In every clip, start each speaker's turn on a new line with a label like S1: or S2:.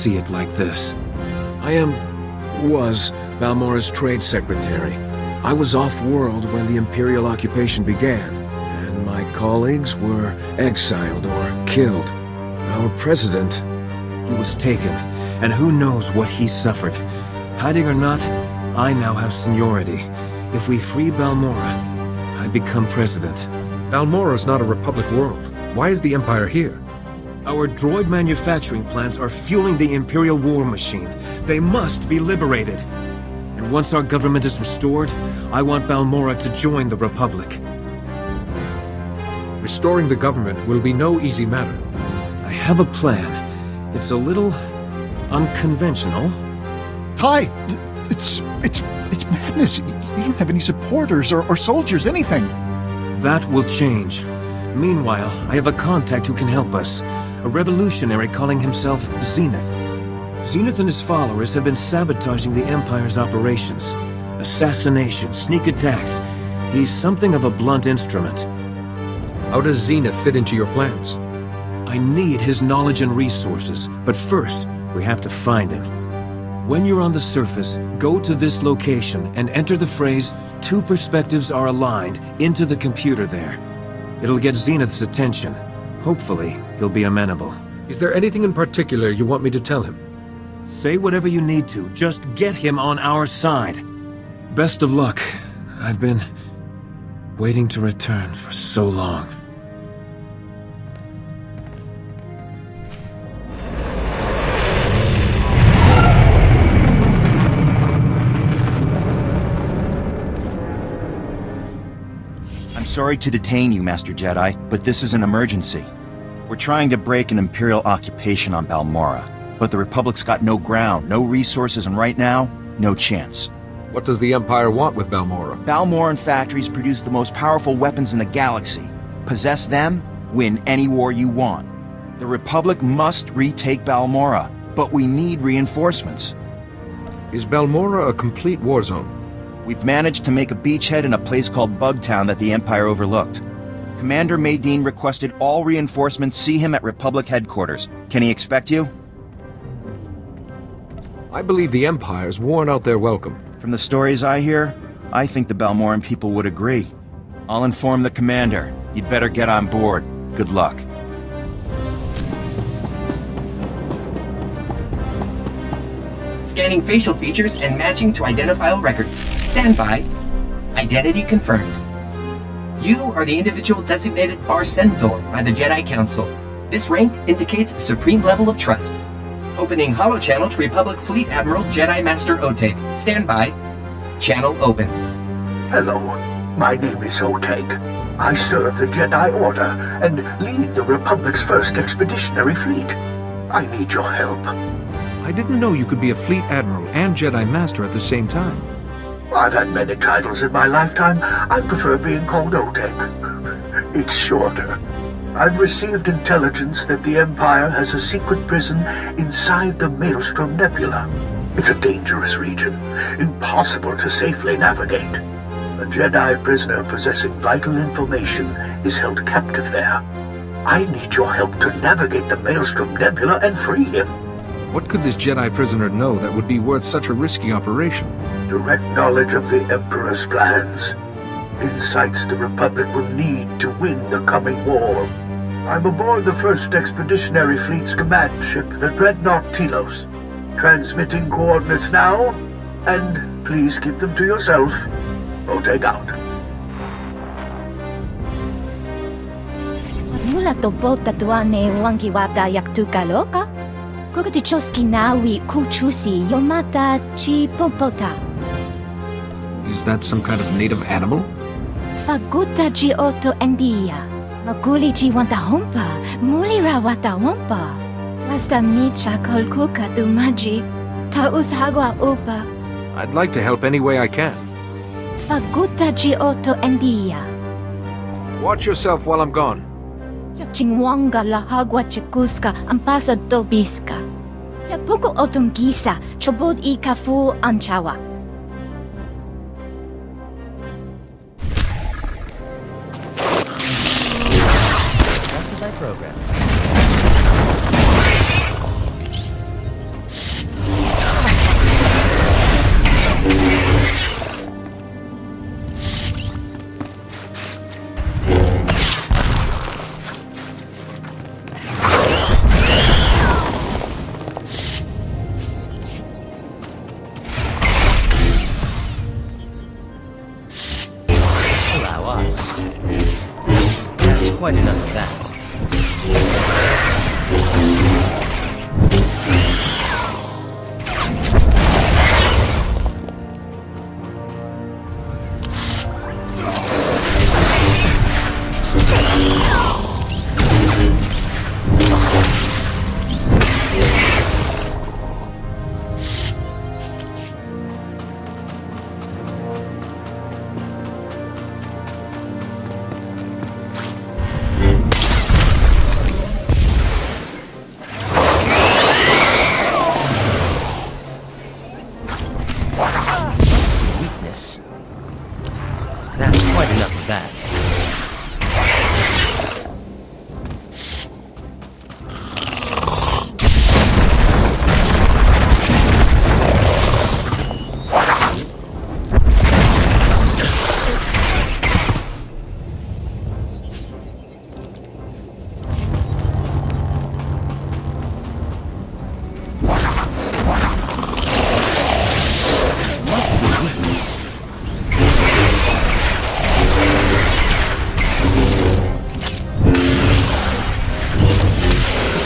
S1: see it like this. was Balmorra's trade secretary. I was off-world when the Imperial occupation began, and my colleagues were exiled or killed. Our president, he was taken, and who knows what he suffered. Hiding or not, I now have seniority. If we free Balmorra, I become president.
S2: Balmorra's not a republic world. Why is the Empire here?
S1: Our droid manufacturing plants are fueling the Imperial war machine. They must be liberated. And once our government is restored, I want Balmorra to join the Republic.
S2: Restoring the government will be no easy matter.
S1: I have a plan. It's a little unconventional.
S3: Ty, it's madness. You don't have any supporters or soldiers, anything.
S1: That will change. Meanwhile, I have a contact who can help us. A revolutionary calling himself Zenith. Zenith and his followers have been sabotaging the Empire's operations. Assassination, sneak attacks. He's something of a blunt instrument.
S2: How does Zenith fit into your plans?
S1: I need his knowledge and resources, but first, we have to find him. When you're on the surface, go to this location and enter the phrase, "Two perspectives are aligned," into the computer there. It'll get Zenith's attention. Hopefully, he'll be amenable.
S2: Is there anything in particular you want me to tell him?
S1: Say whatever you need to. Just get him on our side. Best of luck. I've been waiting to return for so long.
S4: I'm sorry to detain you, Master Jedi, but this is an emergency. We're trying to break an Imperial occupation on Balmorra, but the Republic's got no ground, no resources, and right now, no chance.
S2: What does the Empire want with Balmorra?
S4: Balmorran factories produce the most powerful weapons in the galaxy. Possess them, win any war you want. The Republic must retake Balmorra, but we need reinforcements.
S2: Is Balmorra a complete war zone?
S4: We've managed to make a beachhead in a place called Bugtown that the Empire overlooked. Commander Maydean requested all reinforcements see him at Republic headquarters. Can he expect you?
S2: I believe the Empire's worn out their welcome.
S4: From the stories I hear, I think the Balmorran people would agree. I'll inform the commander. You'd better get on board. Good luck.
S5: Scanning facial features and matching to identifiable records. Stand by. Identity confirmed. You are the individual designated Bar-Senthor by the Jedi Council. This rank indicates a supreme level of trust. Opening holochannel to Republic Fleet Admiral Jedi Master Oteg. Stand by. Channel open.
S6: Hello, my name is Oteg. I serve the Jedi Order and lead the Republic's first expeditionary fleet. I need your help.
S2: I didn't know you could be a Fleet Admiral and Jedi Master at the same time.
S6: I've had many titles in my lifetime. I prefer being called Oteg. It's shorter. I've received intelligence that the Empire has a secret prison inside the Maelstrom Nebula. It's a dangerous region, impossible to safely navigate. A Jedi prisoner possessing vital information is held captive there. I need your help to navigate the Maelstrom Nebula and free him.
S2: What could this Jedi prisoner know that would be worth such a risky operation?
S6: Direct knowledge of the Emperor's plans. Insights the Republic will need to win the coming war. I'm aboard the first Expeditionary Fleet's command ship, the Dreadnought Telos. Transmitting coordinates now, and please keep them to yourself. Oteg out.
S7: Mula to bota tuane wangi wata yak tu kaloka? Kukati choski nawi kuchusi yomata chi popota.
S2: Is that some kind of native animal?
S7: Faguta ji oto endia. Maguli ji wanta hompa. Mulira wata wampa. Wasta micha kolkuka dumaji. Taus hagwa upa.
S2: I'd like to help any way I can.
S7: Faguta ji oto endia.
S2: Watch yourself while I'm gone.
S7: Chingwanga la hagwa chikuska ampasa dobiska. Chapuko otungisa chobod ikafu anchawa.
S8: Just as I programmed. quite enough of that. Weakness. That's quite enough of that.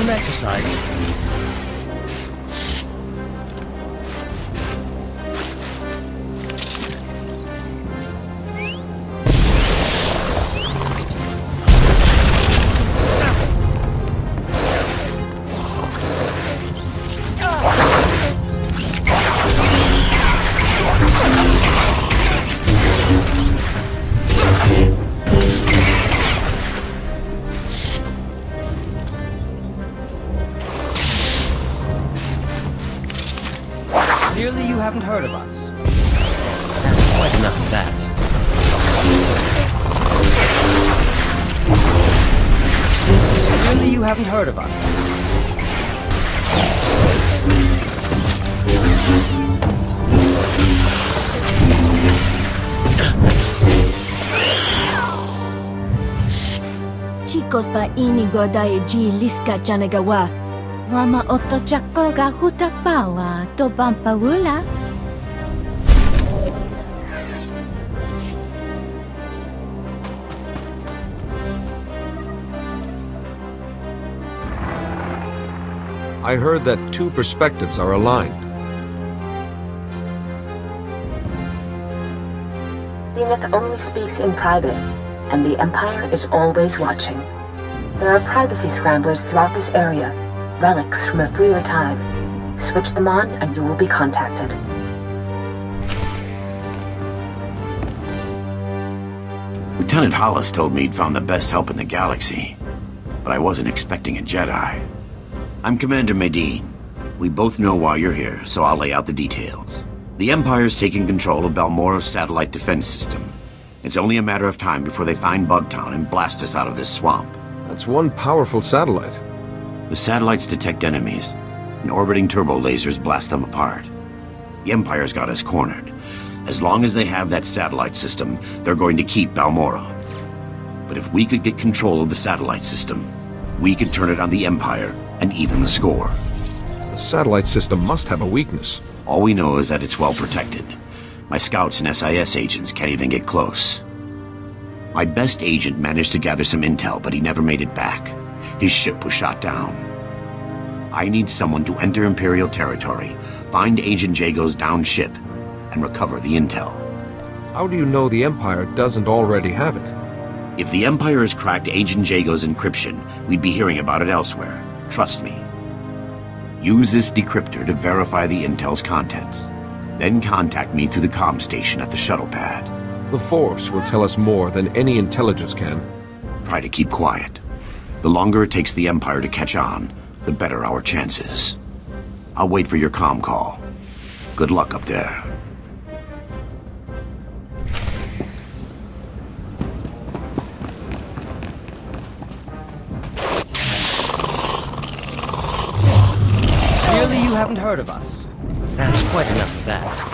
S8: Exercise. Clearly you haven't heard of us. That's quite enough of that. Clearly you haven't heard of us.
S7: Chicos ba inigodae ji liska janagawa. Mama otochako ga hutapawa to bampawula.
S2: I heard that two perspectives are aligned.
S9: Zenith only speaks in private, and the Empire is always watching. There are privacy scramblers throughout this area, relics from a freer time. Switch them on and you will be contacted.
S10: Lieutenant Hollis told me he'd found the best help in the galaxy, but I wasn't expecting a Jedi. I'm Commander Medine. We both know why you're here, so I'll lay out the details. The Empire's taking control of Balmorra's satellite defense system. It's only a matter of time before they find Bugtown and blast us out of this swamp.
S2: That's one powerful satellite.
S10: The satellites detect enemies, and orbiting turbo lasers blast them apart. The Empire's got us cornered. As long as they have that satellite system, they're going to keep Balmorra. But if we could get control of the satellite system, we could turn it on the Empire and even the score.
S2: The satellite system must have a weakness.
S10: All we know is that it's well protected. My scouts and SIS agents can't even get close. My best agent managed to gather some intel, but he never made it back. His ship was shot down. I need someone to enter Imperial territory, find Agent Jago's downed ship, and recover the intel.
S2: How do you know the Empire doesn't already have it?
S10: If the Empire has cracked Agent Jago's encryption, we'd be hearing about it elsewhere. Trust me. Use this decryptor to verify the intel's contents. Then contact me through the comm station at the shuttle pad.
S2: The Force will tell us more than any intelligence can.
S10: Try to keep quiet. The longer it takes the Empire to catch on, the better our chances. I'll wait for your comm call. Good luck up there.
S8: Clearly you haven't heard of us. That's quite enough of that.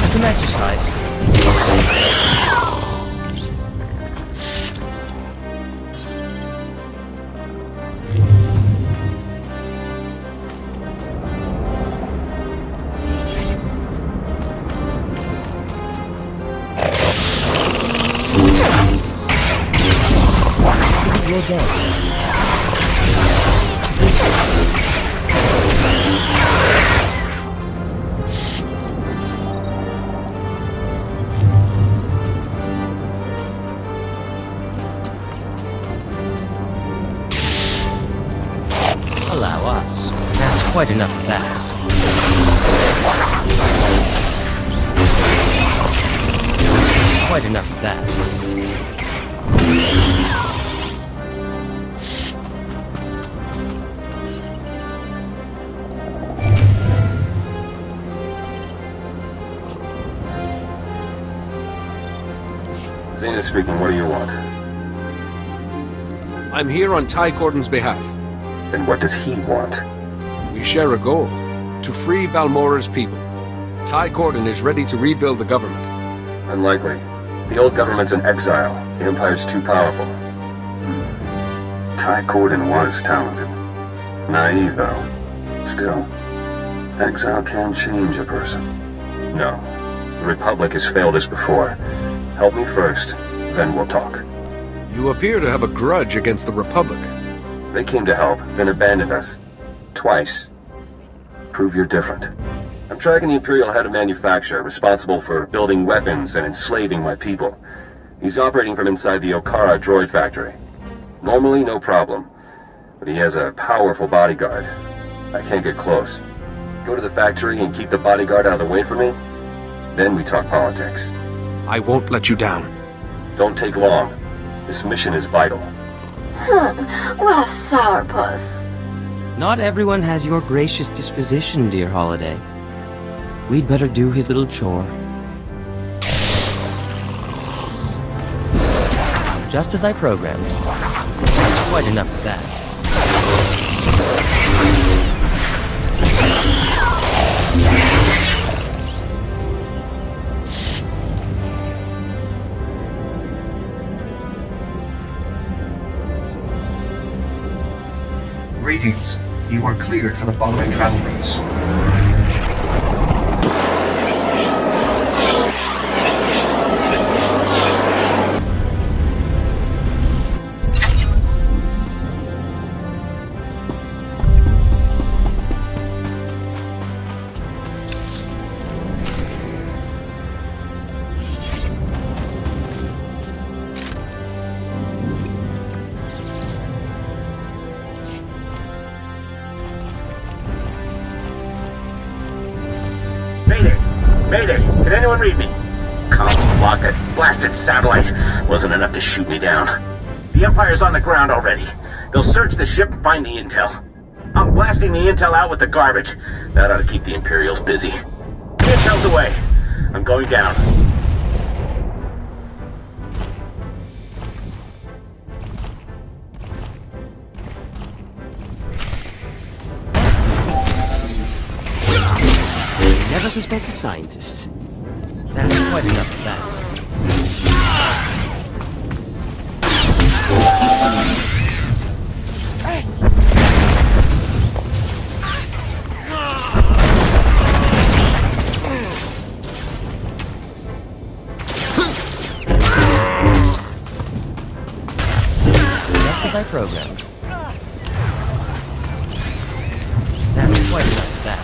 S8: for some exercise. Isn't your day? Allow us. That's quite enough of that. That's quite enough of that.
S11: Zena speaking, what do you want?
S2: I'm here on Ty Corden's behalf.
S11: And what does he want?
S2: We share a goal, to free Balmorra's people. Ty Corden is ready to rebuild the government.
S11: Unlikely. The old government's in exile. The Empire's too powerful. Ty Corden was talented. Naive, though. Still, exile can change a person. No. The Republic has failed us before. Help me first, then we'll talk.
S2: You appear to have a grudge against the Republic.
S11: They came to help, then abandoned us. Twice. Prove you're different. I'm tracking the Imperial head of manufacture, responsible for building weapons and enslaving my people. He's operating from inside the Okara droid factory. Normally, no problem. But he has a powerful bodyguard. I can't get close. Go to the factory and keep the bodyguard out of the way for me? Then we talk politics.
S2: I won't let you down.
S11: Don't take long. This mission is vital.
S9: What a sourpuss.
S8: Not everyone has your gracious disposition, dear Holiday. We'd better do his little chore. Just as I programmed. That's quite enough of that.
S6: Greetings. You are cleared for the following travel routes.
S10: Mayday! Can anyone read me? Comms block, that blasted satellite wasn't enough to shoot me down. The Empire's on the ground already. They'll search the ship and find the intel. I'm blasting the intel out with the garbage. That ought to keep the Imperials busy. The intel's away. I'm going down.
S8: Never suspect the scientists. That's quite enough of that. Just as I programmed. That's quite enough of that.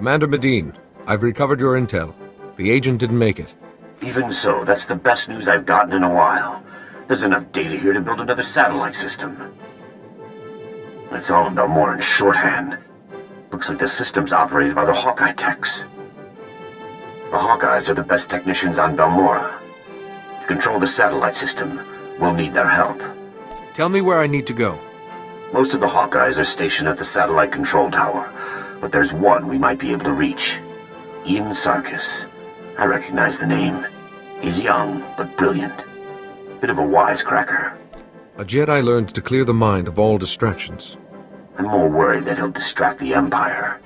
S2: Commander Medine, I've recovered your intel. The agent didn't make it.
S10: Even so, that's the best news I've gotten in a while. There's enough data here to build another satellite system. It's all in Balmorra shorthand. Looks like the system's operated by the Hawkeye techs. The Hawkeyes are the best technicians on Balmorra. To control the satellite system, we'll need their help.
S2: Tell me where I need to go.
S10: Most of the Hawkeyes are stationed at the satellite control tower, but there's one we might be able to reach. Ian Sarkis. I recognize the name. He's young, but brilliant. Bit of a wisecracker.
S2: A Jedi learns to clear the mind of all distractions.
S10: I'm more worried that he'll distract the Empire.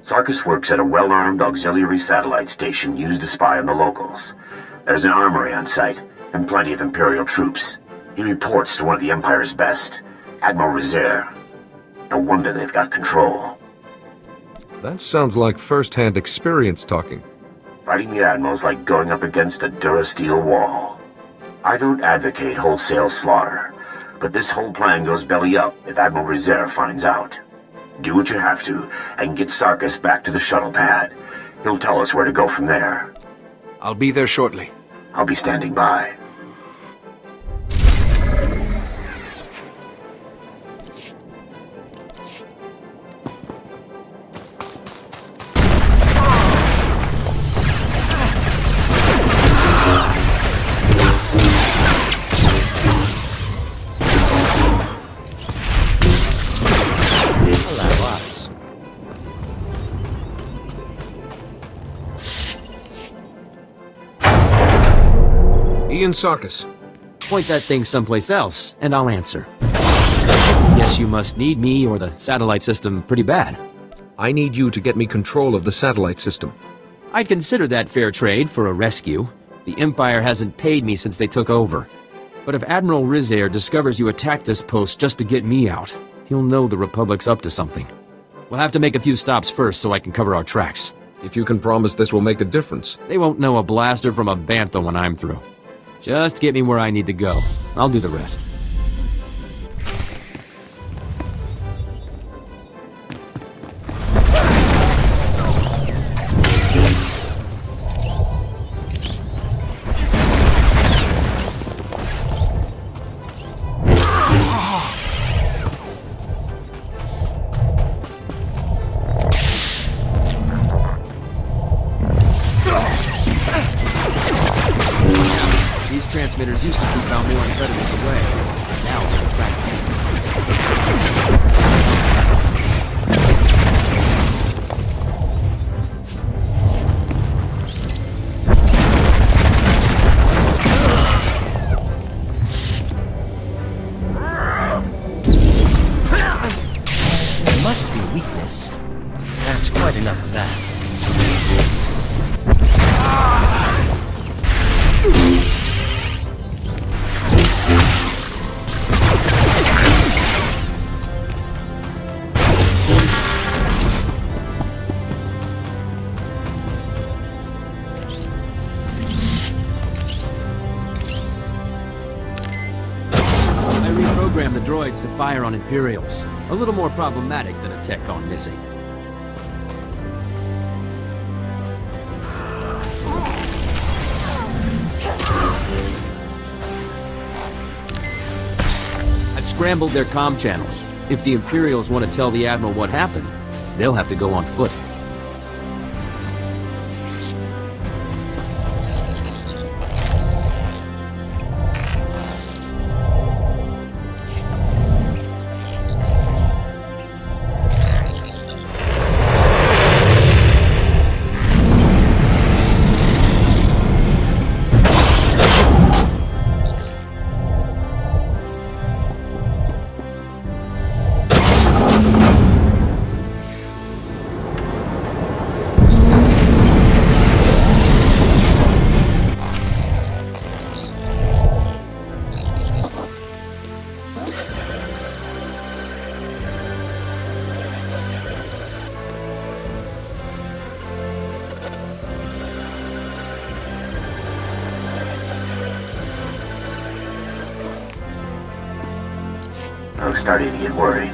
S10: Sarkis works at a well-armed auxiliary satellite station used to spy on the locals. There's an armory on site, and plenty of Imperial troops. He reports to one of the Empire's best, Admiral Rezair. No wonder they've got control.
S2: That sounds like first-hand experience talking.
S10: Fighting the Admiral's like going up against a Durasteel wall. I don't advocate wholesale slaughter, but this whole plan goes belly up if Admiral Rezair finds out. Do what you have to, and get Sarkis back to the shuttle pad. He'll tell us where to go from there.
S2: I'll be there shortly.
S10: I'll be standing by.
S2: Ian Sarkis.
S8: Point that thing someplace else, and I'll answer. Yes, you must need me or the satellite system pretty bad.
S2: I need you to get me control of the satellite system.
S8: I'd consider that fair trade for a rescue. The Empire hasn't paid me since they took over. But if Admiral Rezair discovers you attacked this post just to get me out, he'll know the Republic's up to something. We'll have to make a few stops first so I can cover our tracks.
S2: If you can promise this will make a difference.
S8: They won't know a blaster from a bantha when I'm through. Just get me where I need to go. I'll do the rest. Transmitters used to keep Balmorra predators away. Now they're tracked.
S12: There must be weakness. That's quite enough of that.
S8: Program the droids to fire on Imperials. A little more problematic than a tech gone missing. I've scrambled their comm channels. If the Imperials want to tell the Admiral what happened, they'll have to go on foot.
S10: I was starting to get worried.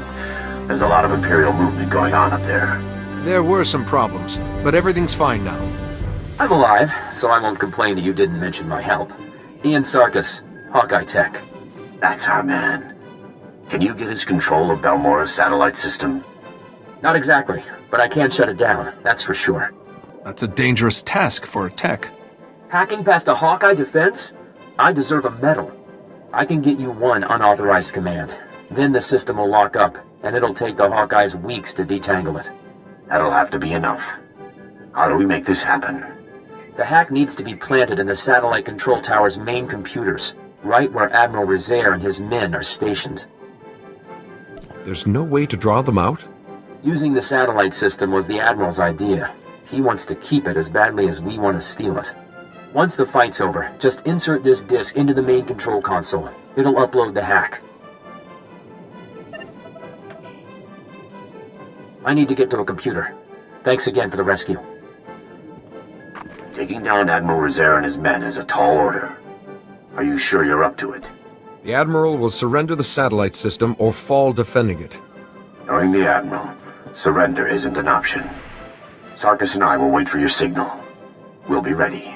S10: There's a lot of Imperial movement going on up there.
S2: There were some problems, but everything's fine now.
S5: I'm alive, so I won't complain that you didn't mention my help. Ian Sarkis, Hawkeye Tech.
S10: That's our man. Can you get us control of Balmorra's satellite system?
S5: Not exactly, but I can shut it down, that's for sure.
S2: That's a dangerous task for a tech.
S5: Hacking past a Hawkeye defense? I deserve a medal. I can get you one unauthorized command. Then the system will lock up, and it'll take the Hawkeyes weeks to detangle it.
S10: That'll have to be enough. How do we make this happen?
S5: The hack needs to be planted in the satellite control tower's main computers, right where Admiral Rizair and his men are stationed.
S2: There's no way to draw them out?
S5: Using the satellite system was the Admiral's idea. He wants to keep it as badly as we want to steal it. Once the fight's over, just insert this disk into the main control console. It'll upload the hack. I need to get to a computer. Thanks again for the rescue.
S10: Taking down Admiral Rizair and his men is a tall order. Are you sure you're up to it?
S2: The Admiral will surrender the satellite system or fall defending it.
S10: Knowing the Admiral, surrender isn't an option. Sarkis and I will wait for your signal. We'll be ready.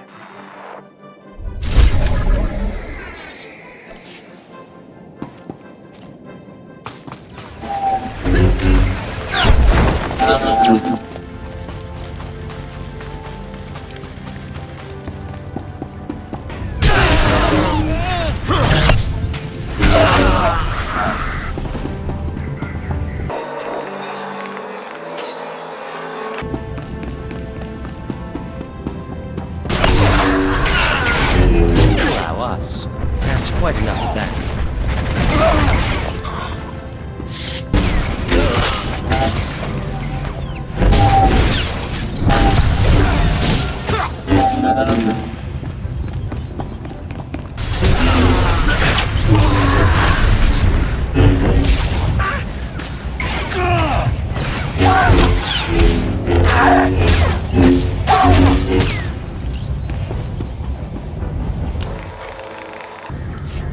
S12: Allow us. That's quite enough of that.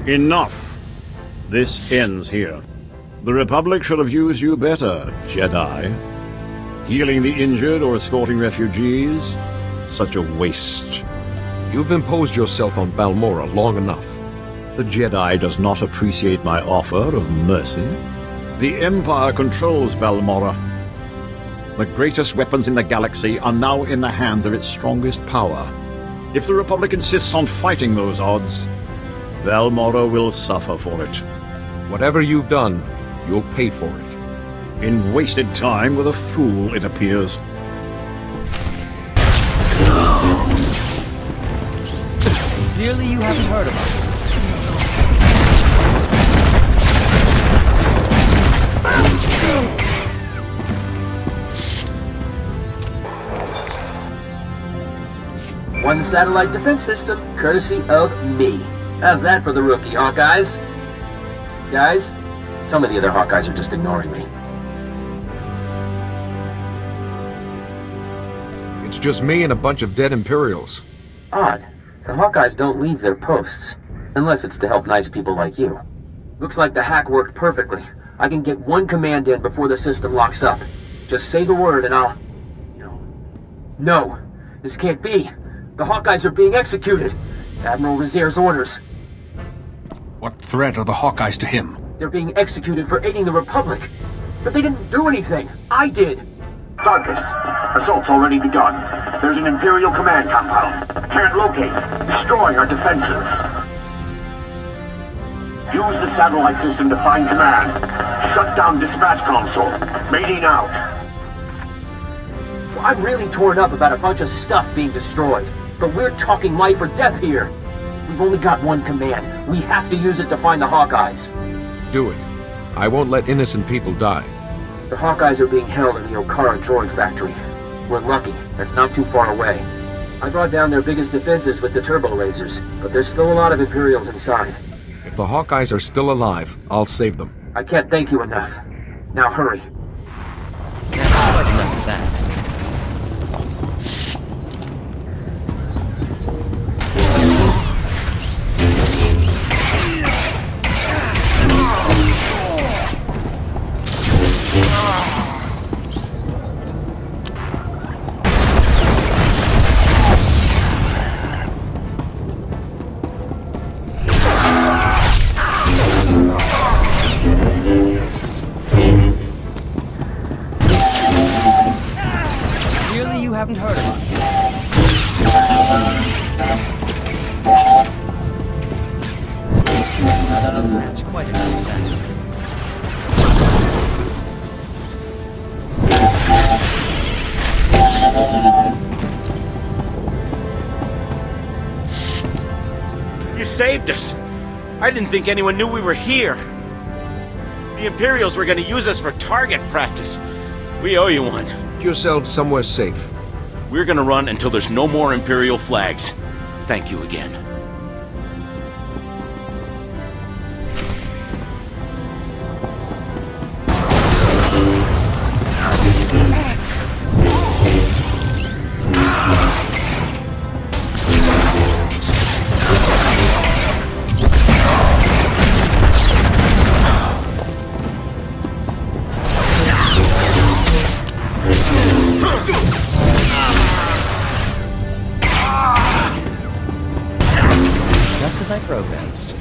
S13: Enough. This ends here. The Republic should have used you better, Jedi. Healing the injured or escorting refugees? Such a waste.
S2: You've imposed yourself on Balmorra long enough.
S13: The Jedi does not appreciate my offer of mercy. The Empire controls Balmorra. The greatest weapons in the galaxy are now in the hands of its strongest power. If the Republic insists on fighting those odds, Balmorra will suffer for it.
S2: Whatever you've done, you'll pay for it.
S13: In wasted time with a fool, it appears.
S12: Clearly you haven't heard of us.
S5: One satellite defense system, courtesy of me. How's that for the rookie, Hawkeyes? Guys, tell me the other Hawkeyes are just ignoring me.
S2: It's just me and a bunch of dead Imperials.
S5: Odd. The Hawkeyes don't leave their posts, unless it's to help nice people like you. Looks like the hack worked perfectly. I can get one command in before the system locks up. Just say the word and I'll... No. This can't be. The Hawkeyes are being executed. Admiral Rizair's orders.
S2: What threat are the Hawkeyes to him?
S5: They're being executed for aiding the Republic. But they didn't do anything. I did.
S10: Sarkis, assault's already begun. There's an Imperial command compound. Can't locate. Destroy our defenses. Use the satellite system to find command. Shut down dispatch console. Mating out.
S5: Well, I'm really torn up about a bunch of stuff being destroyed. But we're talking life or death here. We've only got one command. We have to use it to find the Hawkeyes.
S2: Do it. I won't let innocent people die.
S5: The Hawkeyes are being held in the Okara droid factory. We're lucky. That's not too far away. I brought down their biggest defenses with the turbo lasers, but there's still a lot of Imperials inside.
S2: If the Hawkeyes are still alive, I'll save them.
S5: I can't thank you enough. Now hurry.
S12: That's quite enough of that.
S10: You saved us! I didn't think anyone knew we were here. The Imperials were gonna use us for target practice. We owe you one.
S2: Get yourselves somewhere safe.
S10: We're gonna run until there's no more Imperial flags. Thank you again.
S12: Just as I programmed.